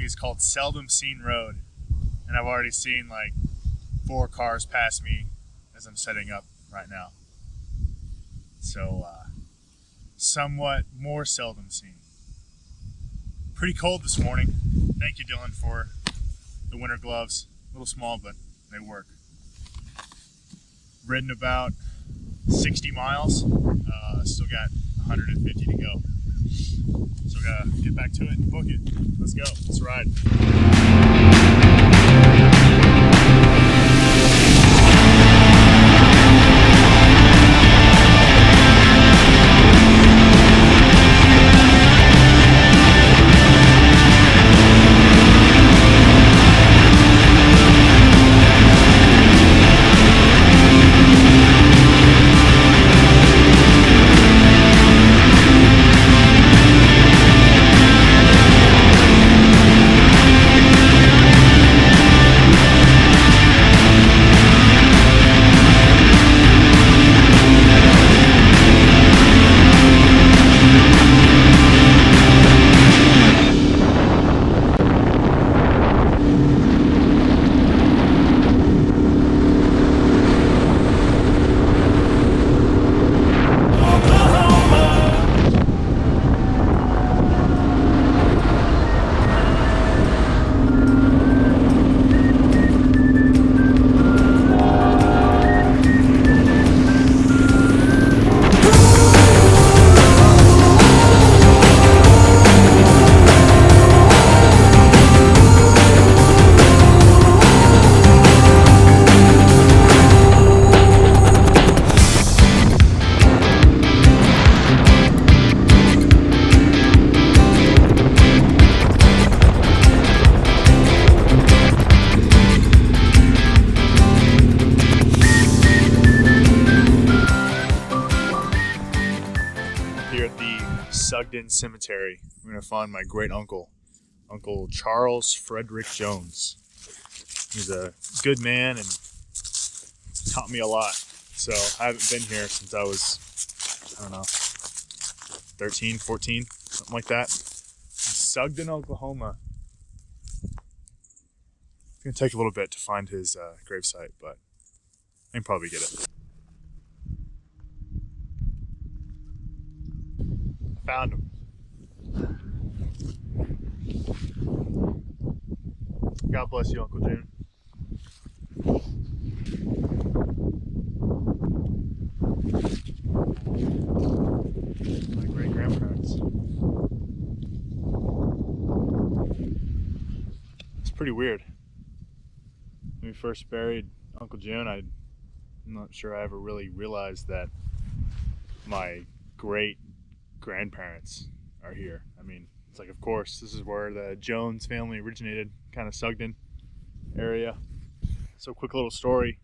me is called Seldom Seen Road, and I've already seen like 4 cars pass me as I'm setting up right now. So somewhat more seldom seen. Pretty cold this morning. Thank you, Dylan, for the winter gloves. A little small, but they work. Ridden about 60 miles. Still got 150 to go. So gotta get back to it and book it. Let's go. Let's ride. Here at the Sugden Cemetery, I'm going to find my great uncle, Uncle Charles Frederick Jones. He's a good man and taught me a lot. So I haven't been here since I was, 13, 14, something like that. Sugden, Oklahoma. It's going to take a little bit to find his gravesite, but I can probably get it. Found him. God bless you, Uncle June. My great grandparents. It's pretty weird. When we first buried Uncle June, I'm not sure I ever really realized that my great grandparents are here. I mean, it's like, of course, this is where the Jones family originated, kind of Sugden area. So quick little story.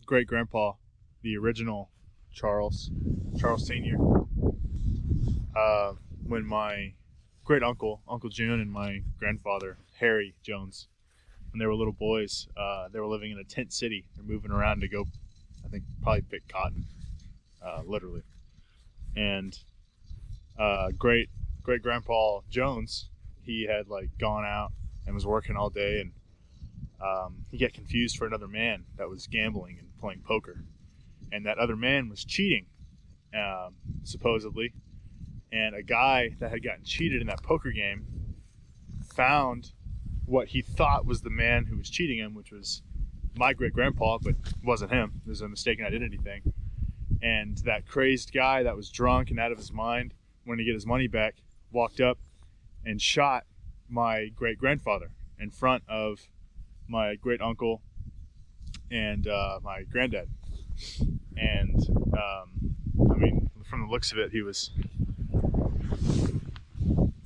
Great grandpa, the original Charles Sr. When my great uncle, Uncle June, and my grandfather, Harry Jones, when they were little boys, they were living in a tent city. They're moving around to go, I think, probably pick cotton, literally. And great grandpa Jones, he had like gone out and was working all day, and he got confused for another man that was gambling and playing poker, and that other man was cheating, supposedly. And a guy that had gotten cheated in that poker game found what he thought was the man who was cheating him, which was my great grandpa, but it wasn't him. It was a mistaken identity thing. And that crazed guy that was drunk and out of his mind, wanting to get his money back, walked up and shot my great grandfather in front of my great uncle and my granddad. And I mean, from the looks of it, he was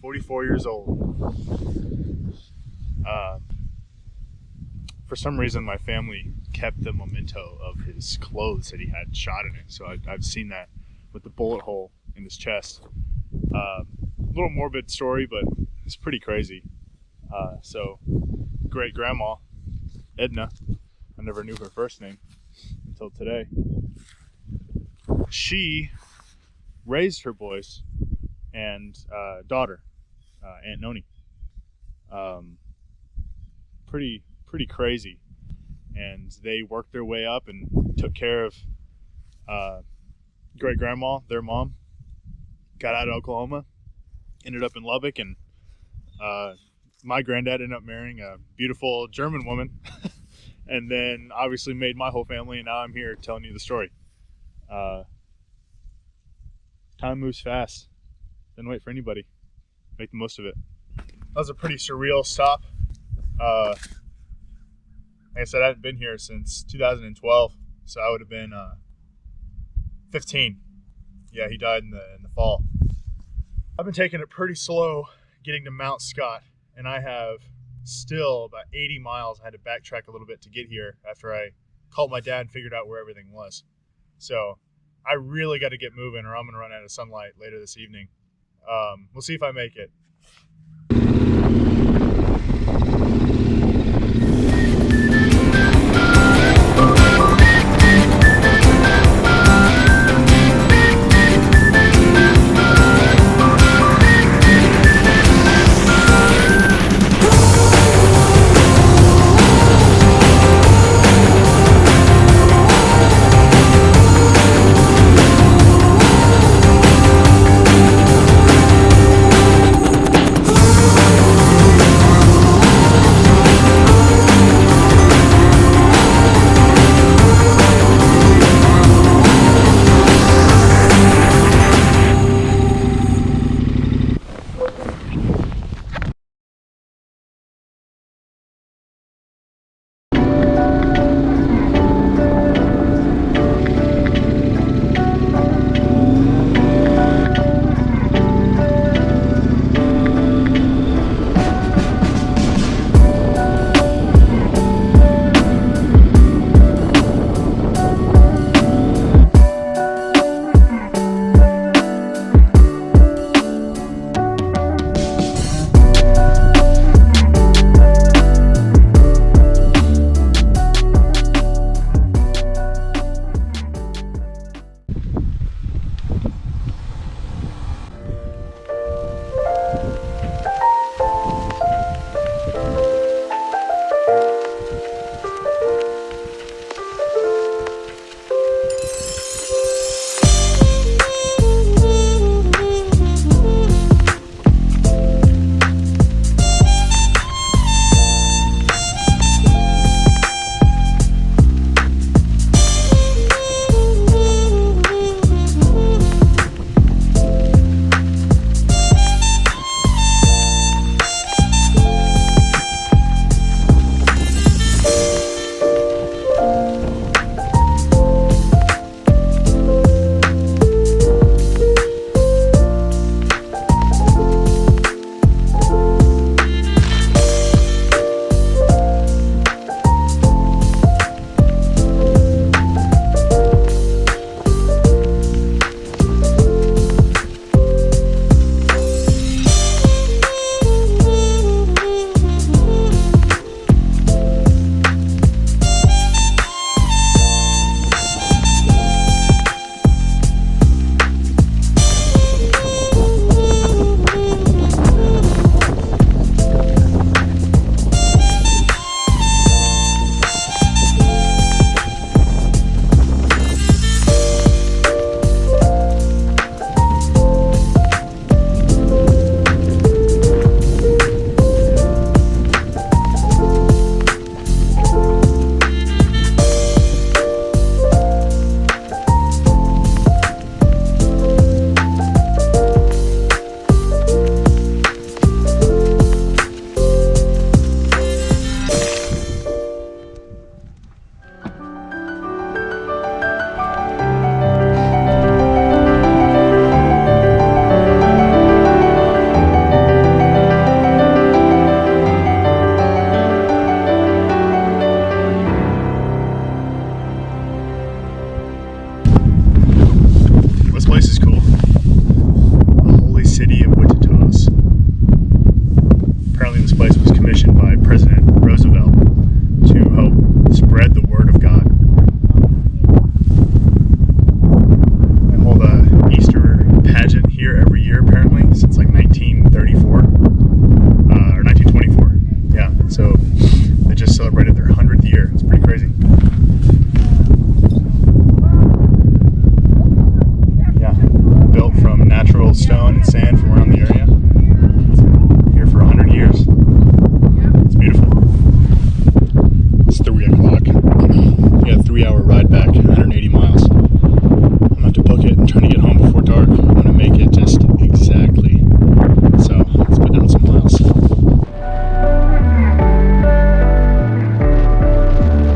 44 years old. For some reason, my family kept the memento of his clothes that he had shot in it. So I've seen that with the bullet hole in his chest. A little morbid story, but it's pretty crazy. So great grandma, Edna, I never knew her first name until today. She raised her boys and daughter, Aunt Noni. Pretty crazy. And they worked their way up and took care of great grandma, their mom. Got out of Oklahoma, ended up in Lubbock, and my granddad ended up marrying a beautiful German woman, and then obviously made my whole family, and now I'm here telling you the story. Time moves fast. Didn't wait for anybody. Make the most of it. That was a pretty surreal stop. Like I said, I hadn't been here since 2012, so I would have been 15. Yeah, he died in the fall. I've been taking it pretty slow getting to Mount Scott, and I have still about 80 miles. I had to backtrack a little bit to get here after I called my dad and figured out where everything was. So I really got to get moving, or I'm going to run out of sunlight later this evening. We'll see if I make it.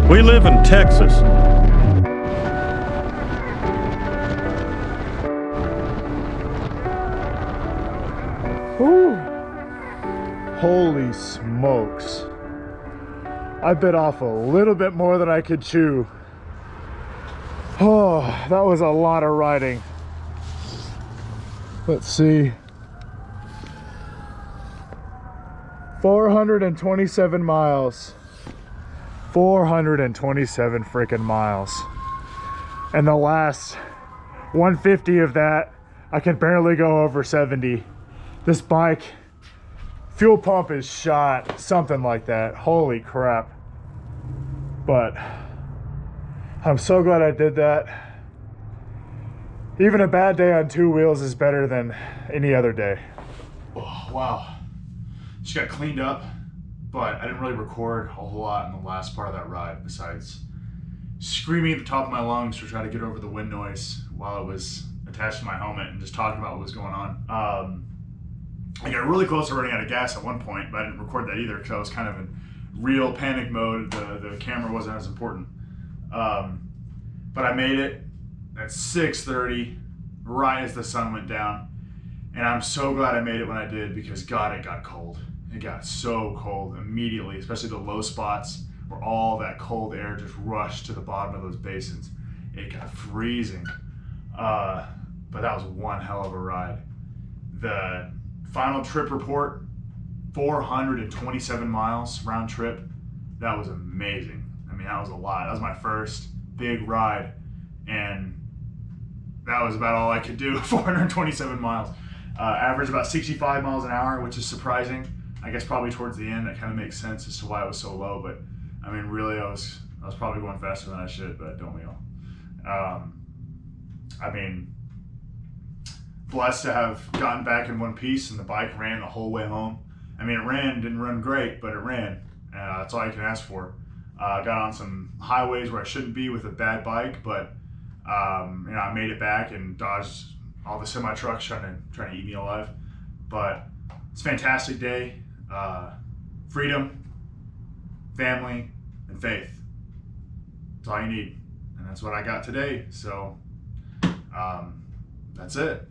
We live in Texas. Whew. Holy smokes. I bit off a little bit more than I could chew. Oh, that was a lot of riding. Let's see. 427 miles. 427 freaking miles. And the last 150 of that, I can barely go over 70. This bike, fuel pump is shot, something like that. Holy crap. But I'm so glad I did that. Even a bad day on two wheels is better than any other day. Oh, wow. Just got cleaned up, but I didn't really record a whole lot in the last part of that ride besides screaming at the top of my lungs to try to get over the wind noise while it was attached to my helmet and just talking about what was going on. I got really close to running out of gas at one point, but I didn't record that either because I was kind of in real panic mode. The camera wasn't as important. But I made it at 6:30, right as the sun went down. And I'm so glad I made it when I did because God, it got cold. It got so cold immediately, especially the low spots where all that cold air just rushed to the bottom of those basins. It got freezing. But that was one hell of a ride. The final trip report, 427 miles round trip. That was amazing. I mean, that was a lot. That was my first big ride, and that was about all I could do. 427 miles. Average about 65 miles an hour, which is surprising. I guess probably towards the end that kind of makes sense as to why it was so low. But I mean, really, I was probably going faster than I should. But don't we all? I mean, blessed to have gotten back in one piece, and the bike ran the whole way home. I mean, didn't run great, but it ran. That's all you can ask for. Got on some highways where I shouldn't be with a bad bike, but I made it back and dodged all the semi trucks trying to eat me alive. But it's a fantastic day. Freedom, family, and faith. That's all you need, and that's what I got today. So that's it.